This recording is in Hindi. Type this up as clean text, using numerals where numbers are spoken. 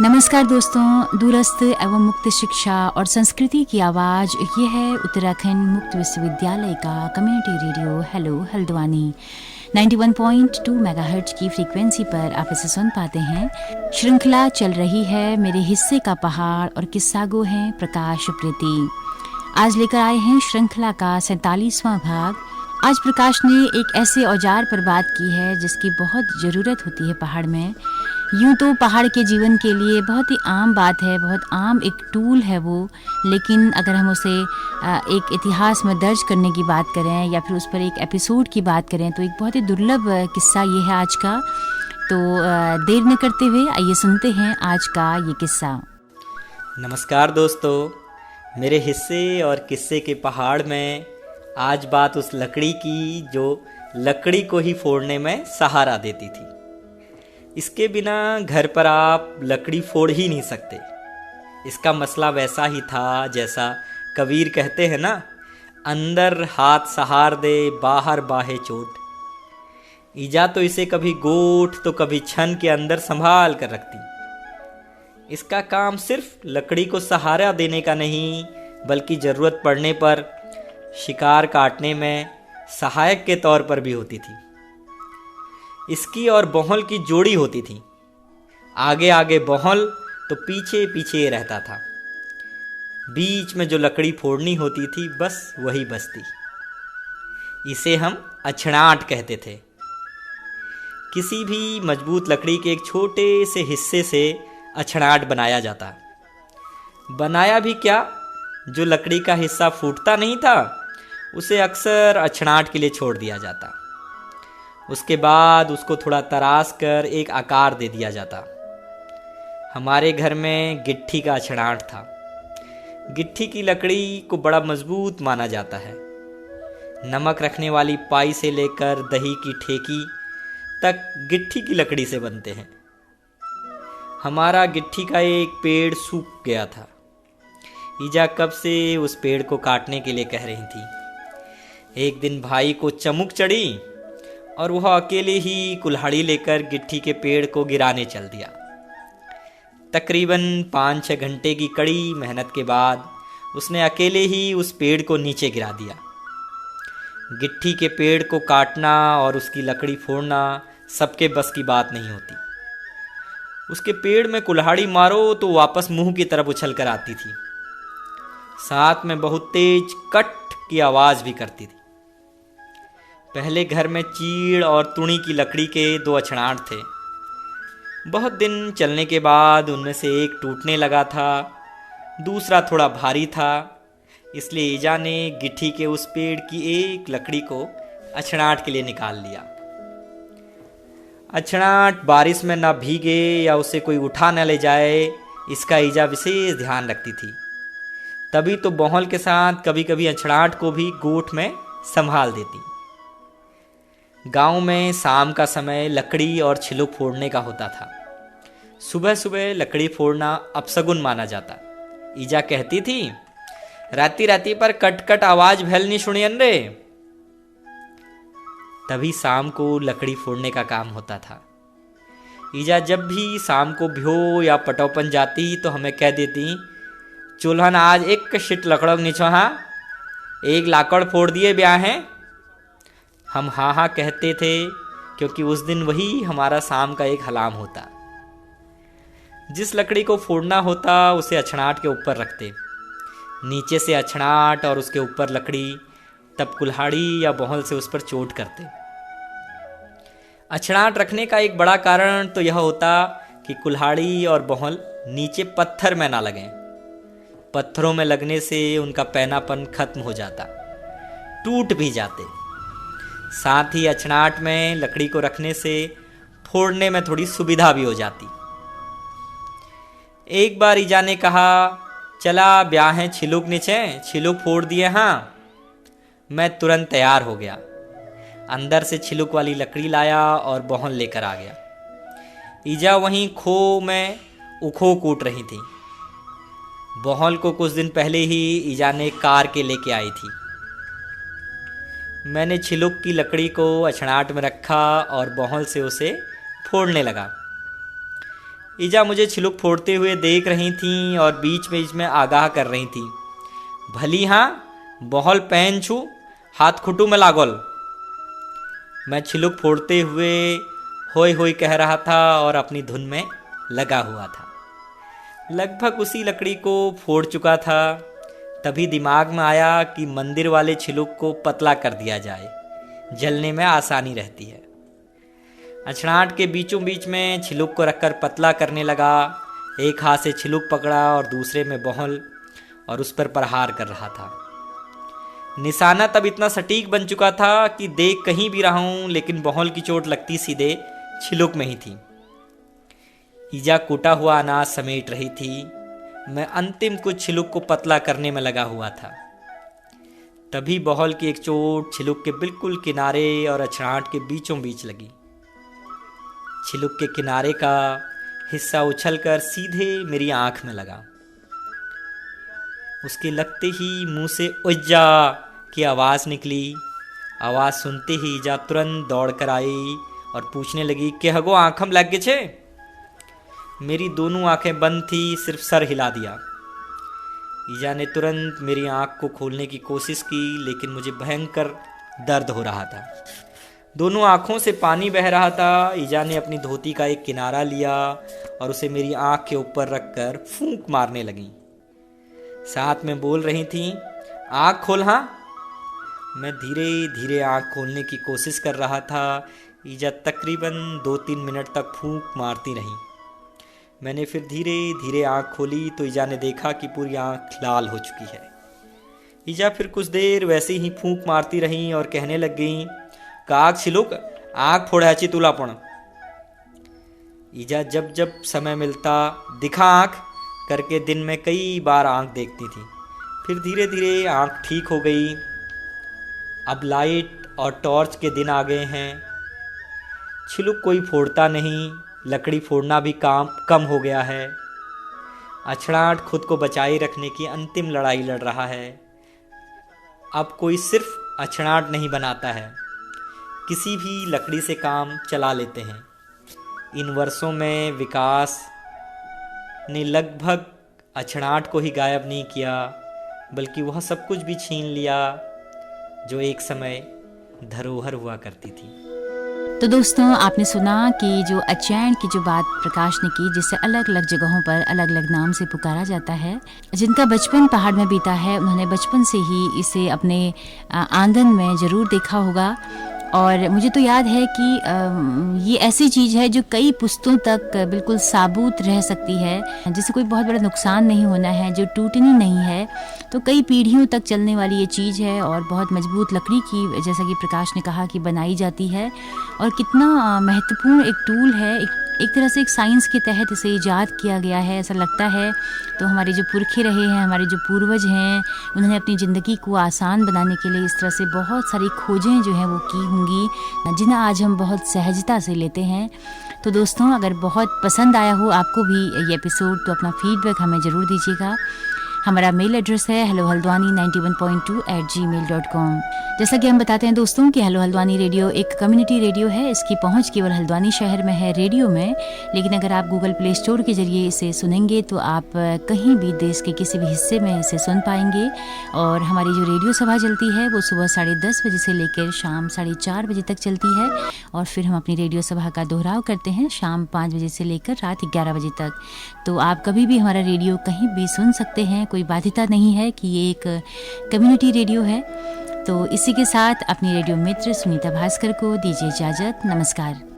नमस्कार दोस्तों, दूरस्थ एवं मुक्त शिक्षा और संस्कृति की आवाज़ ये है उत्तराखंड मुक्त विश्वविद्यालय का community radio hello Haldwani 91.2 megahertz की फ्रीक्वेंसी पर आप इसे सुन पाते हैं। श्रृंखला चल रही है मेरे हिस्से का पहाड़ और किस्सा गो हैं प्रकाश प्रीति। आज लेकर आए हैं श्रृंखला का 47वां भाग। आज प्रकाश ने एक ऐसे औजार पर बात की है जिसकी बहुत ज़रूरत होती है पहाड़ में। यूँ तो पहाड़ के जीवन के लिए बहुत ही आम बात है, बहुत आम एक टूल है वो, लेकिन अगर हम उसे एक इतिहास में दर्ज करने की बात करें या फिर उस पर एक एपिसोड की बात करें तो एक बहुत ही दुर्लभ किस्सा ये है आज का। तो देर न करते हुए आइए सुनते हैं आज का ये किस्सा। नमस्कार दोस्तों, मेरे हिस्से और किस्से के पहाड़ में आज बात उस लकड़ी की जो लकड़ी को ही फोड़ने में सहारा देती थी। इसके बिना घर पर आप लकड़ी फोड़ ही नहीं सकते। इसका मसला वैसा ही था जैसा कबीर कहते हैं ना, अंदर हाथ सहार दे बाहर बाहे चोट। ईजा तो इसे कभी गोठ तो कभी छन के अंदर संभाल कर रखती। इसका काम सिर्फ लकड़ी को सहारा देने का नहीं बल्कि ज़रूरत पड़ने पर शिकार काटने में सहायक के तौर पर भी होती थी। इसकी और बौहल की जोड़ी होती थी। आगे आगे बौहल तो पीछे पीछे ये रहता था। बीच में जो लकड़ी फोड़नी होती थी बस वही बचती। इसे हम अछड़ाट कहते थे। किसी भी मजबूत लकड़ी के एक छोटे से हिस्से से अछड़ाट बनाया जाता। बनाया भी क्या, जो लकड़ी का हिस्सा फूटता नहीं था उसे अक्सर अछड़ाट के लिए छोड़ दिया जाता। उसके बाद उसको थोड़ा तराश कर एक आकार दे दिया जाता। हमारे घर में गिट्टी का अछड़ाट था। गिट्टी की लकड़ी को बड़ा मजबूत माना जाता है। नमक रखने वाली पाई से लेकर दही की ठेकी तक गिट्टी की लकड़ी से बनते हैं। हमारा गिट्टी का एक पेड़ सूख गया था। ईजा कब से उस पेड़ को काटने के लिए कह रही थी। एक दिन भाई को चमुक चढ़ी और वह अकेले ही कुल्हाड़ी लेकर गिट्टी के पेड़ को गिराने चल दिया। तकरीबन 5-6 घंटे की कड़ी मेहनत के बाद उसने अकेले ही उस पेड़ को नीचे गिरा दिया। गिट्टी के पेड़ को काटना और उसकी लकड़ी फोड़ना सबके बस की बात नहीं होती। उसके पेड़ में कुल्हाड़ी मारो तो वापस मुंह की तरफ उछल कर आती थी। साथ में बहुत तेज कट की आवाज़ भी करती थी। पहले घर में चीड़ और तुणी की लकड़ी के 2 अछड़ाट थे। बहुत दिन चलने के बाद उनमें से एक टूटने लगा था, दूसरा थोड़ा भारी था। इसलिए ईजा ने गिट्टी के उस पेड़ की एक लकड़ी को अछड़ाट के लिए निकाल लिया। अछड़ाट बारिश में ना भीगे या उसे कोई उठा न ले जाए, इसका ईजा विशेष ध्यान रखती थी। तभी तो बौहल के साथ कभी कभी अछड़ाट को भी गोठ में संभाल देती। गांव में शाम का समय लकड़ी और छिलुक फोड़ने का होता था। सुबह सुबह लकड़ी फोड़ना अपशगुन माना जाता। ईजा कहती थी, राती राती पर कट कट आवाज भैल नहीं सुनियन रे। तभी शाम को लकड़ी फोड़ने का काम होता था। ईजा जब भी शाम को भ्यो या पटौपन जाती तो हमें कह देती, चूल्हन आज एक शिट लकड़ों नीचो हाँ, एक लाकड़ फोड़ दिए ब्याह हैं। हम हाँ हाँ कहते थे क्योंकि उस दिन वही हमारा शाम का एक हलाम होता। जिस लकड़ी को फोड़ना होता उसे अछड़ाट के ऊपर रखते। नीचे से अछड़ाट और उसके ऊपर लकड़ी, तब कुल्हाड़ी या बौहल से उस पर चोट करते। अछड़ाट रखने का एक बड़ा कारण तो यह होता कि कुल्हाड़ी और बौहल नीचे पत्थर में ना लगें। पत्थरों में लगने से उनका पैनापन खत्म हो जाता, टूट भी जाते। साथ ही अछड़ाट में लकड़ी को रखने से फोड़ने में थोड़ी सुविधा भी हो जाती। एक बार ईजा ने कहा, चला ब्याहें छिलुक नीचे, छिलुक फोड़ दिए। हाँ, मैं तुरंत तैयार हो गया। अंदर से छिलुक वाली लकड़ी लाया और बौहल लेकर आ गया। ईजा वहीं खो में उखो कूट रही थी। बौहल को कुछ दिन पहले ही ईजा ने कार के लेके आई थी। मैंने छिलुक की लकड़ी को अछड़ाट में रखा और बौहल से उसे फोड़ने लगा। ईजा मुझे छिलुक फोड़ते हुए देख रही थीं और बीच में आगाह कर रही थीं। भली हाँ, बौहल पहन छू, हाथ खुटू में लागल। मैं छिलुक फोड़ते हुए होय होय कह रहा था और अपनी धुन में लगा हुआ था। लगभग उसी लकड़ी को फोड़ चुका था, तभी दिमाग में आया कि मंदिर वाले छिलुक को पतला कर दिया जाए, जलने में आसानी रहती है। अछड़ाट के बीचों बीच में छिलुक को रखकर पतला करने लगा। एक हाथ से छिलुक पकड़ा और दूसरे में बौहल और उस पर प्रहार कर रहा था। निशाना तब इतना सटीक बन चुका था कि देख कहीं भी रहा हूं, लेकिन बौहल की चोट लगती सीधे छिलुक में ही थी। ईजा कूटा हुआ अनाज समेट रही थी। मैं अंतिम कुछ छिलुक को पतला करने में लगा हुआ था। तभी बौहल की एक चोट छिलुक के बिल्कुल किनारे और अछड़ाट के बीचों बीच लगी। छिलुक के किनारे का हिस्सा उछलकर सीधे मेरी आंख में लगा। उसके लगते ही मुंह से उज्जा की आवाज़ निकली। आवाज़ सुनते ही ईजा तुरंत दौड़ कर आई और पूछने लगी कि हगो आँखम लग गए छे। मेरी दोनों आंखें बंद थी, सिर्फ सर हिला दिया। ईजा ने तुरंत मेरी आंख को खोलने की कोशिश की, लेकिन मुझे भयंकर दर्द हो रहा था। दोनों आंखों से पानी बह रहा था। ईजा ने अपनी धोती का एक किनारा लिया और उसे मेरी आंख के ऊपर रखकर फूंक मारने लगी। साथ में बोल रही थी, आंख खोल। हाँ, मैं धीरे धीरे आंख खोलने की कोशिश कर रहा था। ईजा तकरीबन 2-3 मिनट तक फूंक मारती रही। मैंने फिर धीरे धीरे आंख खोली तो ईजा ने देखा कि पूरी आंख लाल हो चुकी है। ईजा फिर कुछ देर वैसे ही फूंक मारती रही और कहने लग गई, काक छिलुक, आंख फोड़ाची तुलापण। ईजा जब जब समय मिलता दिखा आंख करके दिन में कई बार आंख देखती थी। फिर धीरे धीरे आंख ठीक हो गई। अब लाइट और टॉर्च के दिन आ गए हैं। छिलुक कोई फोड़ता नहीं, लकड़ी फोड़ना भी काम कम हो गया है। अछड़ाट खुद को बचाए रखने की अंतिम लड़ाई लड़ रहा है। अब कोई सिर्फ अछड़ाट नहीं बनाता है, किसी भी लकड़ी से काम चला लेते हैं। इन वर्षों में विकास ने लगभग अछड़ाट को ही गायब नहीं किया, बल्कि वह सब कुछ भी छीन लिया जो एक समय धरोहर हुआ करती थी। तो दोस्तों, आपने सुना कि जो अचैन की जो बात प्रकाश ने की, जिसे अलग अलग जगहों पर अलग अलग नाम से पुकारा जाता है, जिनका बचपन पहाड़ में बीता है, उन्होंने बचपन से ही इसे अपने आंगन में ज़रूर देखा होगा। और मुझे तो याद है कि ये ऐसी चीज़ है जो कई पुश्तों तक बिल्कुल साबुत रह सकती है, जिसे कोई बहुत बड़ा नुकसान नहीं होना है, जो टूटनी नहीं है। तो कई पीढ़ियों तक चलने वाली ये चीज़ है और बहुत मजबूत लकड़ी की, जैसा कि प्रकाश ने कहा, कि बनाई जाती है। और कितना महत्वपूर्ण एक टूल है, एक तरह से एक साइंस के तहत इसे ईजाद किया गया है, ऐसा लगता है। तो हमारे जो पुरखे रहे हैं, हमारे जो पूर्वज हैं, उन्होंने अपनी ज़िंदगी को आसान बनाने के लिए इस तरह से बहुत सारी खोजें जो हैं वो की होंगी, जिन्हें आज हम बहुत सहजता से लेते हैं। तो दोस्तों, अगर बहुत पसंद आया हो आपको भी ये एपिसोड, तो अपना फीडबैक हमें ज़रूर दीजिएगा। हमारा मेल एड्रेस है hellohaldwani91.2@gmail.com। जैसा कि हम बताते हैं दोस्तों कि हेलो हल्द्वानी रेडियो एक कम्युनिटी रेडियो है। इसकी पहुंच केवल हल्द्वानी शहर में है रेडियो में, लेकिन अगर आप गूगल प्ले स्टोर के जरिए इसे सुनेंगे तो आप कहीं भी देश के किसी भी हिस्से में इसे सुन पाएंगे। और हमारी जो रेडियो सभा चलती है वो सुबह 10:30 बजे से लेकर शाम 4:30 बजे तक चलती है, और फिर हम अपनी रेडियो सभा का दोहराव करते हैं शाम 5 बजे से लेकर रात 11 बजे तक। तो आप कभी भी हमारा रेडियो कहीं भी सुन सकते हैं, कोई बाध्यता नहीं है कि ये एक कम्युनिटी रेडियो है। तो इसी के साथ अपनी रेडियो मित्र सुनीता भास्कर को दीजिए इजाज़त। नमस्कार।